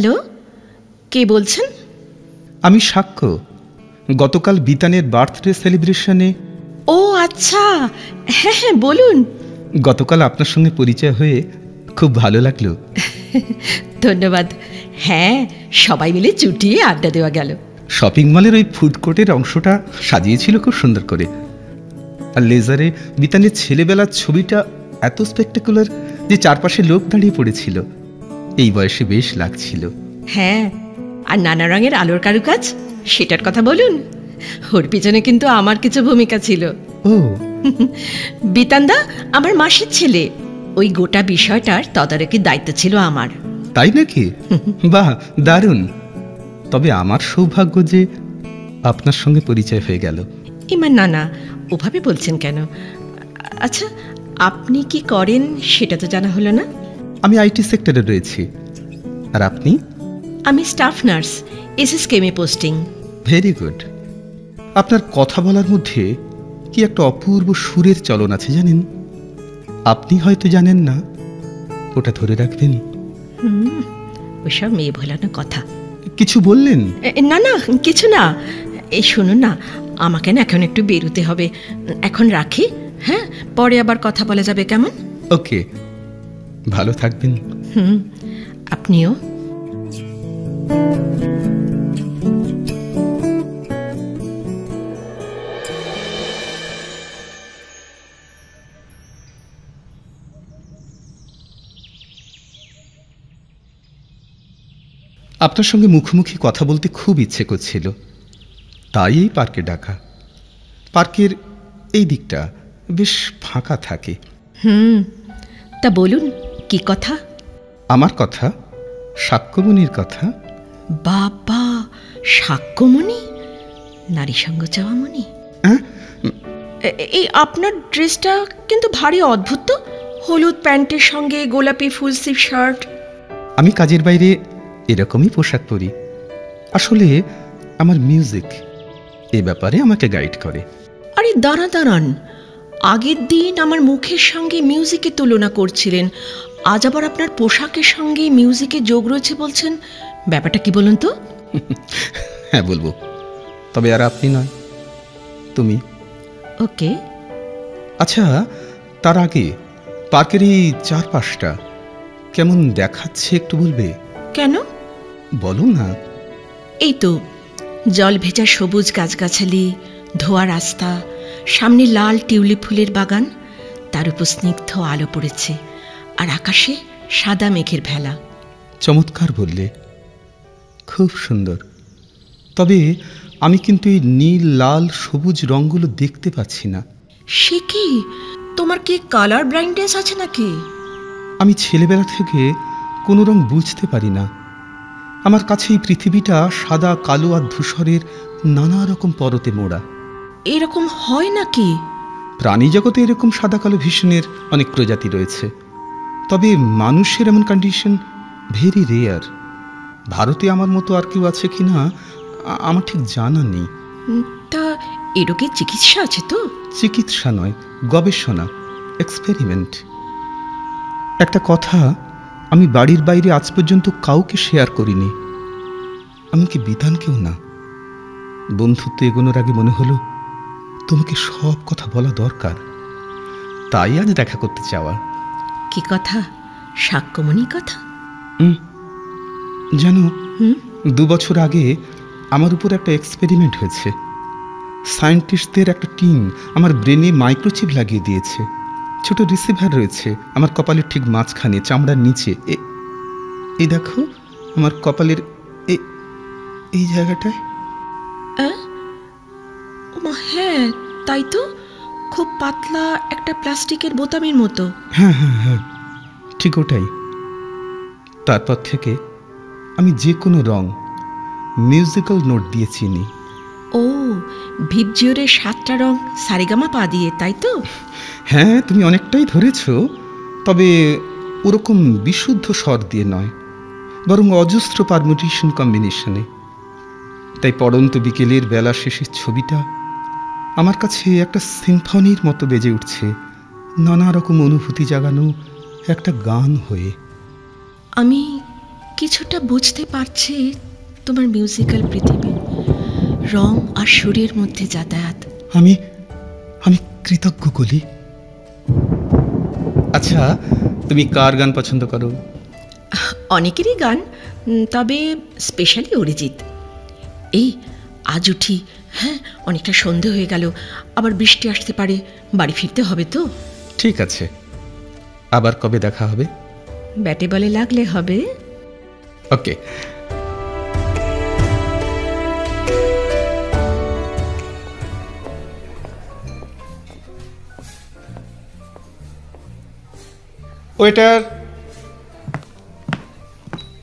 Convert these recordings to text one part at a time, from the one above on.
Hello, কে বলছেন? আমি সাক্ষ্য। গতকাল বিতানের বার্থডে সেলিব্রেশনে। ও আচ্ছা, হ্যাঁ হ্যাঁ বলুন। গতকাল আপনার সঙ্গে পরিচয় হয়ে খুব ভালো লাগলো। ধন্যবাদ। হ্যাঁ, সবাই মিলে চুটিয়ে আড্ডা দেওয়া গেল। শপিং মলের ওই ফুড কোর্টের অংশটা সাজিয়েছিল খুব সুন্দর করে। আর লেজারে বিতানের ছেলেবেলার ছবিটা এত স্পেকটাকুলার যে চারপাশে লোক দাঁড়িয়ে পড়েছিল। এই বয়সে বেশ লাগছিল। হ্যাঁ, আর নানা রঙের আলোর কারুকাজ, সেটার কথা বলুন। ওর পিছনে কিন্তু আমার কিছু ভূমিকা ছিল। ও, বিতানদা আমার মাসির ছেলে। ওই গোটা বিষয়টার তদারকির দায়িত্ব ছিল আমার। তাই নাকি? বাহ, দারুণ। তবে আমার সৌভাগ্য যে আপনার সঙ্গে পরিচয় হয়ে গেল। ইমান না না, ওভাবে বলছেন কেন? আচ্ছা, আপনি কি করেন সেটা তো জানা হলো না। আমি আইটি সেক্টরে রয়েছি। আর আপনি? আমি স্টাফ নার্স, এসএসকেএমে পোস্টিং। Very good. আপনার কথা বলার মধ্যে কি একটা অপূর্ব সুরের চলন আছে জানেন? আপনি হয়তো জানেন না, ওটা ধরে রাখবেন। ওইসব মেয়ে ভোলানো কথা। কিছু বললেন? না না, কিছু না। এই শুনুন না, আমাকে না এখন একটু বেরোতে হবে। এখন রাখি, হ্যাঁ? পরে আবার কথা বলা যাবে, কেমন? ওকে, ভালো থাকবেন। আপনিও। আপনার সঙ্গে মুখোমুখি কথা বলতে খুব ইচ্ছে করছিল, তাই এই পার্কে ডাকা। পার্কের এই দিকটা বেশ ফাঁকা থাকে। তা বলুন, কি কথা? আমার কথা, সাক্ষ্যমণির কথা। বাবা, সাক্ষ্যমণি? নারী সঙ্গ চাওয়া মণি? এই আপনার ড্রেসটা কিন্তু ভারী অদ্ভুত তো। হলুদ প্যান্টের সঙ্গে গোলাপি ফুল স্লিভ শার্ট। আমি কাজের বাইরে এরকমই পোশাক পরি। আসলে আমার মিউজিক এ ব্যাপারে আমাকে গাইড করে। আরে দাঁড়ান, আগের দিন আমার মুখের সঙ্গে মিউজিকের তুলনা করছিলেন, আজ আবার আপনার পোশাকের সঙ্গে মিউজিকের যোগ রয়েছে বলছেন। ব্যাপারটা কি বলুন তো? হ্যাঁ বলবো, তবে আর আপনি নয়, তুমি। ওকে। আচ্ছা, তার আগে পার্কের এই চারপাশটা কেমন দেখাচ্ছে একটু বলবে? কেন? বলো না। এই তো জল ভেজা সবুজ গাছগাছালি, ধোয়া রাস্তা, সামনে লাল টিউলিপ ফুলের বাগান, তার উপর স্নিগ্ধ আলো পড়েছে, আর আকাশে সাদা মেঘের ভেলা। চমৎকার বললে, খুব সুন্দর। তবে আমি কিন্তু এই নীল লাল সবুজ রঙগুলো দেখতে পাচ্ছি না। সে কি, তোমার কি কালার ব্লাইন্ডনেস আছে নাকি? আমি ছেলেবেলা থেকে কোনো রং বুঝতে পারি না। আমার কাছে এই পৃথিবীটা সাদা কালো আর ধূসরের নানা রকম পরতে মোড়া। এরকম হয় নাকি? প্রাণী জগতে এরকম সাদা কালো ভিশনের অনেক প্রজাতি রয়েছে, তবে মানুষের এমন কন্ডিশন ভেরি রেয়ার। ভারতে আমার মতো আর কেউ আছে কিনা আমার ঠিক জানা নেই। তা এ রোগের চিকিৎসা আছে তো? চিকিৎসা নয়, গবেষণা, এক্সপেরিমেন্ট। একটা কথা আমি বাড়ির বাইরে আজ পর্যন্ত কাউকে শেয়ার করিনি, এমনকি বিধানকেও না। বন্ধুত্ব এগোনোর আগে মনে হলো তোমাকে সব কথা বলা দরকার, তাই আজ দেখা করতে চাওয়া। কি কথা? সাক্ষ্যমণি কথা? জানো, 2 বছর আগে আমার উপর একটা এক্সপেরিমেন্ট হয়েছে। সায়েন্টিস্টদের একটা টিম আমার ব্রেনে মাইক্রোচিপ লাগিয়ে দিয়েছে। ছোট রিসিভার রয়েছে আমার কপালের ঠিক মাঝখানে, চামড়ার নিচে। এই দেখো আমার কপালের এই জায়গাটায়। হ্যাঁ, তাই তো, খুব পাতলা একটা প্লাস্টিকের বোতামের মতো। হ্যাঁ হ্যাঁ হ্যাঁ, ঠিক ওটাই। তারপর থেকে আমি যে কোনো রং মিউজিক্যাল নোট দিয়ে চিনি। ও, ভিবজিওরের 7টা রং সারেগামা পা দিয়ে, তাই তো? হ্যাঁ, তুমি অনেকটাই ধরেছ, তবে ওরকম বিশুদ্ধ স্বর দিয়ে নয়, বরং অজস্র পারমুটেশন কম্বিনেশনে। তাই পড়ন্ত বিকেলের বেলা শেষের ছবিটা আমার কাছে একটা সিম্ফনির মতো বেজে উঠছে, নানা রকম অনুভূতি জাগানো একটা গান হয়ে। আমি কিছুটা বুঝতে পারছি তোমার মিউজিক্যাল পৃথিবী, রং আর সুরের মধ্যে যাতায়াত। আমি আমি কৃতজ্ঞ কলি। আচ্ছা, তুমি কার গান পছন্দ করো? অনেকেরই গান, তবে স্পেশালি অরিজিৎ। এই আজ উঠি, হ্যাঁ, অনেকটা সন্ধে হয়ে গেল, আবার বৃষ্টি আসতে পারে, বাড়ি ফিরতে হবে তো। ঠিক আছে, আবার কবে দেখা হবে? ব্যাটে বলে লাগলে হবে। ওকে। ওয়েটার,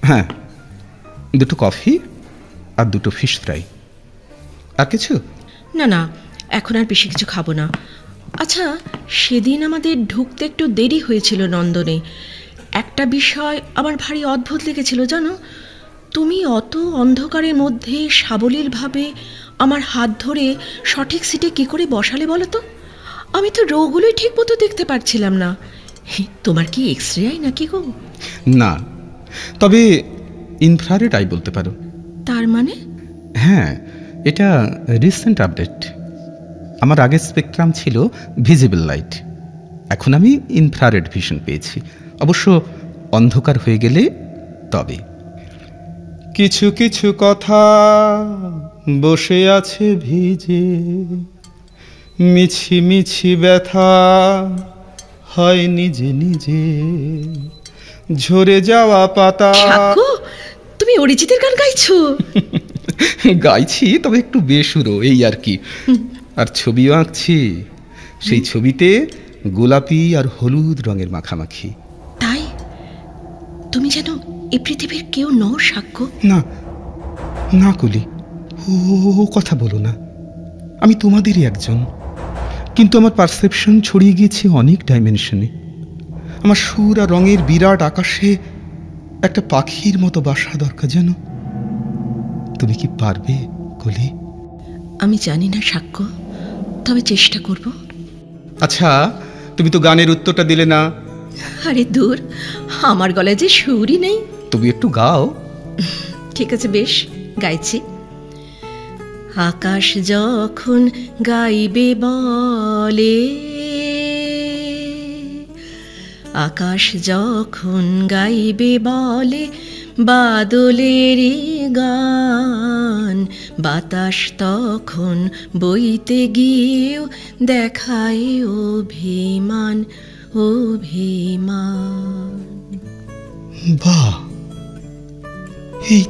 হ্যাঁ, দুটো কফি আর দুটো ফিশ ফ্রাই। আর কিছু? না না, এখন আর বেশি কিছু খাবো না। আচ্ছা, সেদিন আমাদের ঢুকতে একটু দেরি হয়েছিল নন্দনে। একটা বিষয় আমার ভারী অদ্ভুত লেগেছিল জানো। তুমি অত অন্ধকারের মধ্যে সাবলীলভাবে আমার হাত ধরে সঠিক সিটে কী করে বসালে বলো তো? আমি তো রোগগুলোই ঠিক মতো দেখতে পারছিলাম না। তোমার কি এক্সরে আই নাকি গো? না, তবে ইনফ্রারেড আই বলতে পারো। তার মানে? হ্যাঁ, এটা রিসেন্ট আপডেট। আমার আগের স্পেকট্রাম ছিল ভিজিবল লাইট, এখন আমি ইনফ্রারেড ভিশন পেয়েছি। অবশ্য অন্ধকার হয়ে গেলে তবে। কিছু কিছু কথা বসে আছে ভিজে, মিছি মিছি ব্যথা হয় নিজে নিজে, ঝরে যাওয়া পাতা। তুমি অরিজিতের গান গাইছো? গাইছি, তবে একটু বেসুরো, এই আর কি। আর ছবিও আঁকছি, সেই ছবিতে গোলাপি আর হলুদ রঙের মাখামাখি। তাই? তুমি যেন এই পৃথিবীর কেউ নও সাক্ষ্য। না না কলি, ও কথা বলো না। আমি তোমাদেরই একজন, কিন্তু আমার পারসেপশন ছড়িয়ে গিয়েছে অনেক ডাইমেনশনে। আমার সুর আর রঙের বিরাট আকাশে একটা পাখির মতো বাসা দরকার যেন। তুমি কি পারবে কলি? আমি জানি না সাক্ষ্য, তবে চেষ্টা করব। আচ্ছা, তুমি তো গানের উত্তরটা দিলে না। আরে দূর, আমার গলায় যে সুরই নেই। তুমি একটু গাও। ঠিক আছে, বেশ, গাইছি। আকাশ যখন গাইবে বলে, আকাশ যখন গাইবে বলে বাদলেরই গান, বাতাস তখন বইতে গিয়েও দেখায় অভিমান অভিমান। বাহ, এই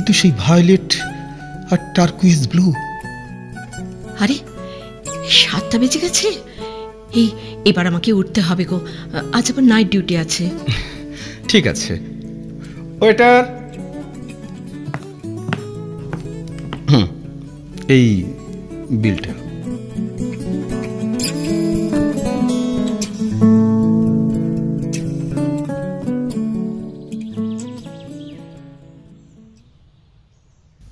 তো সেই ভায়োলেট আর টার্কুইজ ব্লু। আরে 7টা বেজে গেছে। এবার আমাকে উঠতে হবে গো, আজ আবার নাইট ডিউটি আছে। ঠিক আছে, ওয়েটার, এই বিলটা।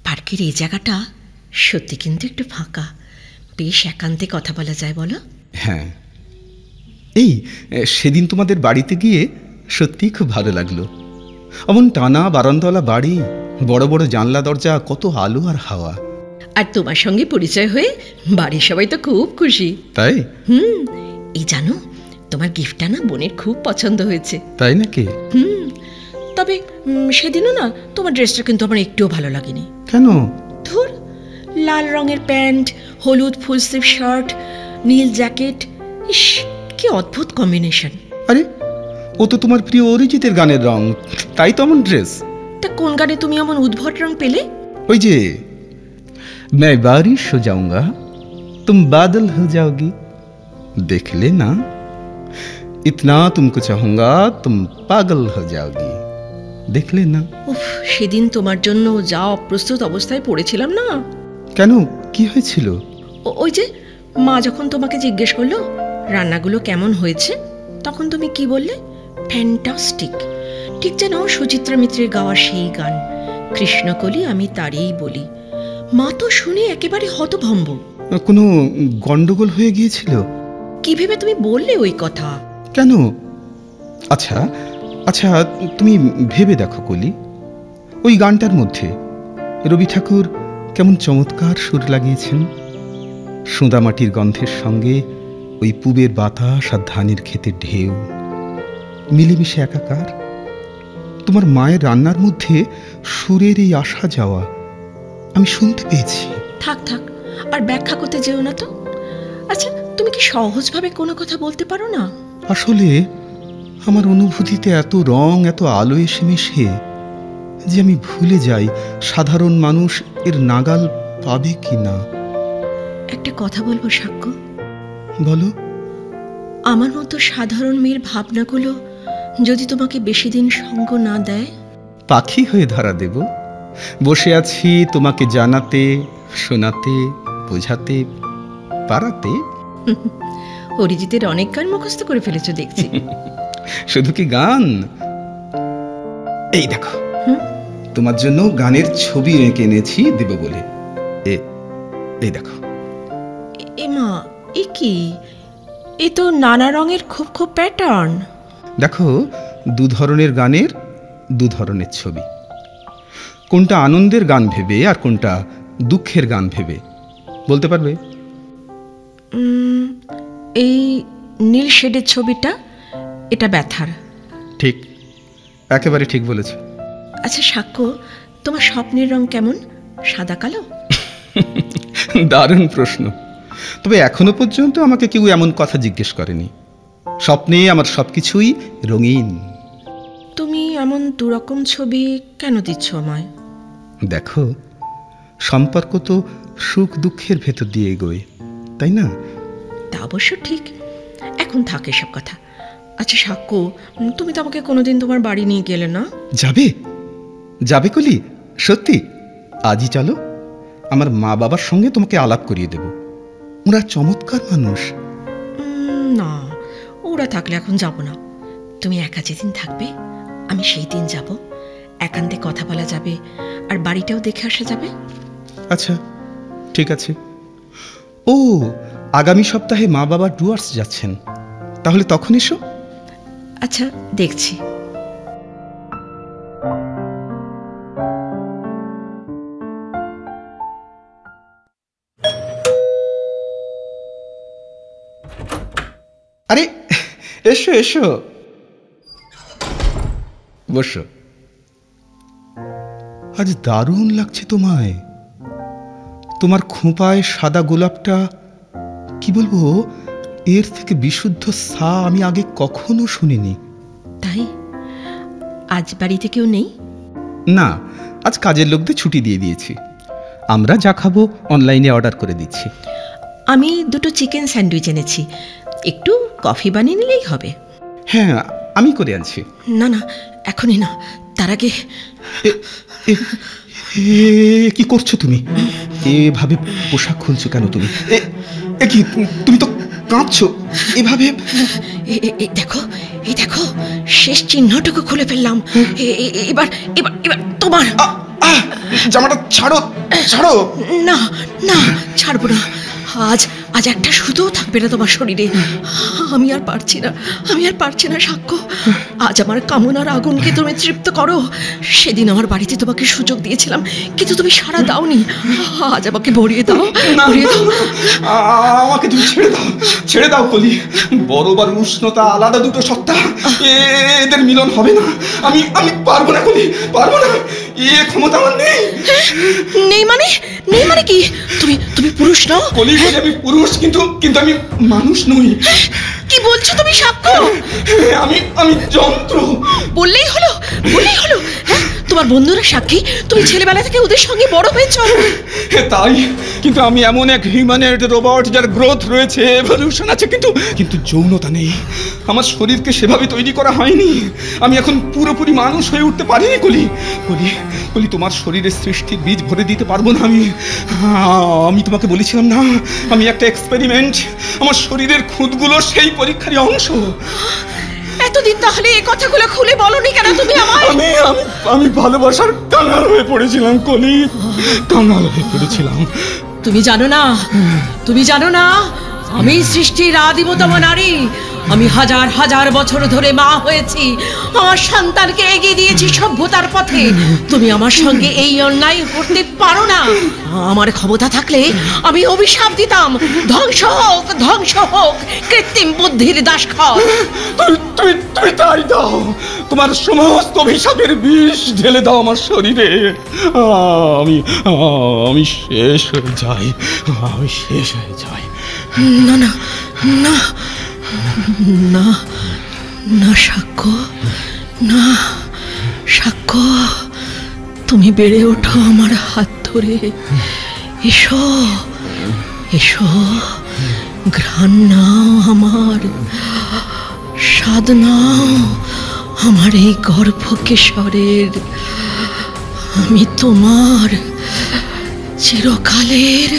পার্কের এই জায়গাটা সত্যি কিন্তু একটু ফাঁকা, বেশ একান্তে কথা বলা যায় বলো? হ্যাঁ, এই সেদিন তোমাদের বাড়িতে গিয়ে সত্যি খুব ভালো লাগলো। অমন টানা বারান্দাওয়ালা বাড়ি, বড় বড় জানলা দরজা, কত আলো আর হাওয়া। আর তোমার সঙ্গে পরিচয় হয়ে বাড়ির সবাই তো খুব খুশি। তাই? এই জানো, তোমার গিফটটা না বোনের খুব পছন্দ হয়েছে। তাই নাকি? তবে সেদিনও না তোমার ড্রেসটা কিন্তু আমার একটুও ভালো লাগেনি। কেন? ধুর, লাল রঙের প্যান্ট, হলুদ ফুল স্লিভ শার্ট, নীল জ্যাকেট, ইস কি অদ্ভুত কম্বিনেশন। আরে, ও তো তোমার প্রিয় অরিজিতের গানের রং, তাই তো এমন ড্রেস। তা কোন গানে তুমি এমন উদ্ভট রং পেলে? ওই যে मैं बारिश हो जाऊंगा तुम बादल हो जाओगी, देखले ना इतना तुमको चाहूंगा तुम पागल हो जाओगी, দেখলে না? উফ, সেদিন তোমার জন্য যা অপ্রস্তুত অবস্থায় পড়েছিলাম না। কেন, কি হয়েছিল? ওই যে মা যখন তোমাকে জিজ্ঞেস করলো রান্নাগুলো কেমন হয়েছে, তখন তুমি কি বললে? ফ্যান্টাস্টিক। ঠিক যেন সুচিত্রা মিত্রের গাওয়া সেই গান, কৃষ্ণকলি আমি তারই বলি। মা তো শুনে একেবারে হতভম্ব। কোনো গন্ডগোল হয়ে গিয়েছিল? কি ভেবে তুমি বললে ওই কথা? কেন? আচ্ছা, আচ্ছা, তুমি ভেবে দেখো কলি, ওই গানটার মধ্যে রবি ঠাকুর কেমন চমৎকার সুর লাগিয়েছেন। সুঁদামাটির গন্ধের সঙ্গে ওই পুবের বাতাস আর ধানের ক্ষেতের ঢেউ মিলেমিশে একাকার। তোমার মায়ের রান্নার মধ্যে সুরের এই আসা যাওয়া আমি শুনতে পেয়েছি। থাক থাক, আর ব্যাখ্যা করতে যেও না তো। আচ্ছা, তুমি কি সহজভাবে কোনো কথা বলতে পারো না? আসলে আমার অনুভূতিতে এত রং, এত আলো এসে মেশে যে আমি ভুলে যাই সাধারণ মানুষ এর নাগাল পাবে কি না। একটা কথা বলবো সাক্ষ্য? বলো। আমার মতো সাধারণ মেয়ের ভাবনাগুলো যদি তোমাকে বেশি দিন সঙ্গ না দেয়? পাখি হয়ে ধরা দেব, বসে আছি তোমাকে জানাতে, শোনাতে, বোঝাতে, পারাতে। অরিজিতের অনেক গান মুখস্থ করে ফেলেছো দেখছি। শুধু কি গান, এই দেখো তোমার জন্য গানের ছবি এঁকে এনেছি দেব বলে। এই দেখো। এ মা, এ কি? এ তো নানা রঙের খুব খুব প্যাটার্ন। দেখো, দু ধরনের গানের দু ধরনের ছবি। কোনটা আনন্দের গান ভেবে আর কোনটা দুঃখের গান ভেবে বলতে পারবে? এই নীল শেডের ছবিটা, এটা ব্যথার। ঠিক, একেবারে ঠিক বলেছ। আচ্ছা সাক্ষ্য, তোমার স্বপ্নের রং কেমন? সাদা কালো? দারুণ প্রশ্ন। তবে এখনো পর্যন্ত আমাকে কেউ এমন কথা জিজ্ঞেস করেনি। স্বপ্নে আমার সবকিছুই রঙিন। তুমি এমন দুরকম ছবি কেন দিচ্ছ আমায়? দেখো, সম্পর্ক তো সুখ দুঃখের ভেতর দিয়ে এগোয়, তাই না? তা অবশ্য ঠিক। এখন থাকে সব কথা। আচ্ছা সাক্ষ্য, তুমি তো আমাকে কোনোদিন তোমার বাড়ি নিয়ে গেলে না। যাবে? যাবে কলি? সত্যি? আজই চলো, আমার মা বাবার সঙ্গে তোমাকে আলাপ করিয়ে দেব। ওরা চমৎকার মানুষ। না, ওরা থাকলে এখন যাব না। তুমি একা যেদিন থাকবে আমি সেই দিন যাব। একান্তে কথা বলা যাবে, আর বাড়িটাও দেখে আসা যাবে। আচ্ছা ঠিক আছে। ও, আগামী সপ্তাহে মা বাবা ডুয়ার্স যাচ্ছেন, তাহলে তখন এসো। আচ্ছা, দেখছি। আরে এসো এসো, বসো। আজ দারুণ লাগছে তোমায়। তোমার খোঁপায় সাদা গোলাপটা, কি বলবো, এর থেকে বিশুদ্ধ সা আমি আগে কখনো শুনিনি। তাই? আজ বাড়িতে কেউ নেই? না, আজ কাজের লোকদের ছুটি দিয়ে দিয়েছি। আমরা যা খাবো অনলাইনে অর্ডার করে দিচ্ছি। আমি দুটো চিকেন স্যান্ডউইচ এনেছি, একটু কফি বানিয়ে নিলেই হবে। হ্যাঁ, আমি করে আনছি। না না, এখনই না, তার আগে। কি করছো তুমি? এভাবে পোশাক খুলছো কেন তুমি? কি তুমি তো কাঁপছো এভাবে? এই দেখো, এই দেখো, শেষ চিহ্নটুকু খুলে ফেললাম। এবার এবার এবার তোমার জামাটা ছাড়ো, ছাড়ো। না না, ছাড়বো না। আজ আজ একটা সুতোও থাকবে না তোমার শরীরে। আমি আর পারছি না, আমি আর পারছি না সাক্ষ্য। আজ আমার কামনার আগুনকে তুমি তৃপ্ত করো। সেদিন আমার বাড়িতে তোমাকে সুযোগ দিয়েছিলাম, কিন্তু তুমি সাড়া দাওনি। আজ আমাকে ভরিয়ে দাও, ভরিয়ে দাও। আমাকে তুমি ছেড়ে দাও, ছেড়ে দাও কলি। বরফ আর উষ্ণতা আলাদা দুটো সত্তা, এদের মিলন হবে না। আমি আমি পারবো না কলি, পারবো না। এ ক্ষমতা আমার নেই। নেই মানে? নেই মানে কি? তুমি তুমি পুরুষ নও কলি? আমি পুরুষ, কিন্তু কিন্তু আমি মানুষ নই। কি বলছো তুমি সাক্ষ্য? আমি আমি যন্ত্র। বললেই হলো, বললেই হলো। হ্যাঁ, তোমার বন্ধুরা সাক্ষী, তুমি ছেলেবেলা থেকে ওদের সঙ্গে বড় হয়েছ। তাই, কিন্তু আমি এমন এক হিউম্যানয়েড রোবট যার গ্রোথ রয়েছে, এভলিউশন আছে, কিন্তু কিন্তু যৌনতা নেই। আমার শরীরকে সেভাবে তৈরি করা হয়নি। আমি এখন পুরোপুরি মানুষ হয়ে উঠতে পারিনি কলি। কলি কলি, তোমার শরীরে সৃষ্টির বীজ ভরে দিতে পারবো না আমি। আমি তোমাকে বলেছিলাম না, আমি একটা এক্সপেরিমেন্ট। আমার শরীরের খুঁতগুলো সেই পরীক্ষারই অংশ। এতদিন তাহলে এই কথাগুলো খুলে বলনি কেন তুমি আমায়? আমি আমি আমি ভালোবাসার কাঙাল হয়ে পড়েছিলাম কলি, কাঙাল হয়ে পড়েছিলাম। তুমি জানো না, তুমি জানো না, আমি সৃষ্টির আদিমতম নারী। আমি হাজার হাজার বছর ধরে মা হয়েছি, আমার সন্তানকে এগিয়ে দিয়েছি সভ্যতার পথে। তুমি আমার সঙ্গে এই অন্যায় করতে পারো না। আমার ক্ষমতা থাকলে আমি অভিশাপ দিতাম, ধ্বংস হোক, ধ্বংস হোক কৃত্রিম বুদ্ধির দাসখর। তুমি তাই দাও, তোমার সমস্ত অভিশাপের বিষ ঢেলে দাও আমার শরীরে। আমি শেষ হয়ে যাই, আমি শেষ হয়ে যাই। না না না না না সাক্ষ্য, না সাক্ষ্য, তুমি বেড়ে ওঠো আমার হাত ধরে। এসো এসো, ঘ্রাণ নাও আমার, স্বাদ নাও আমার এই গর্ভকেশরের। আমি তোমার চিরকালের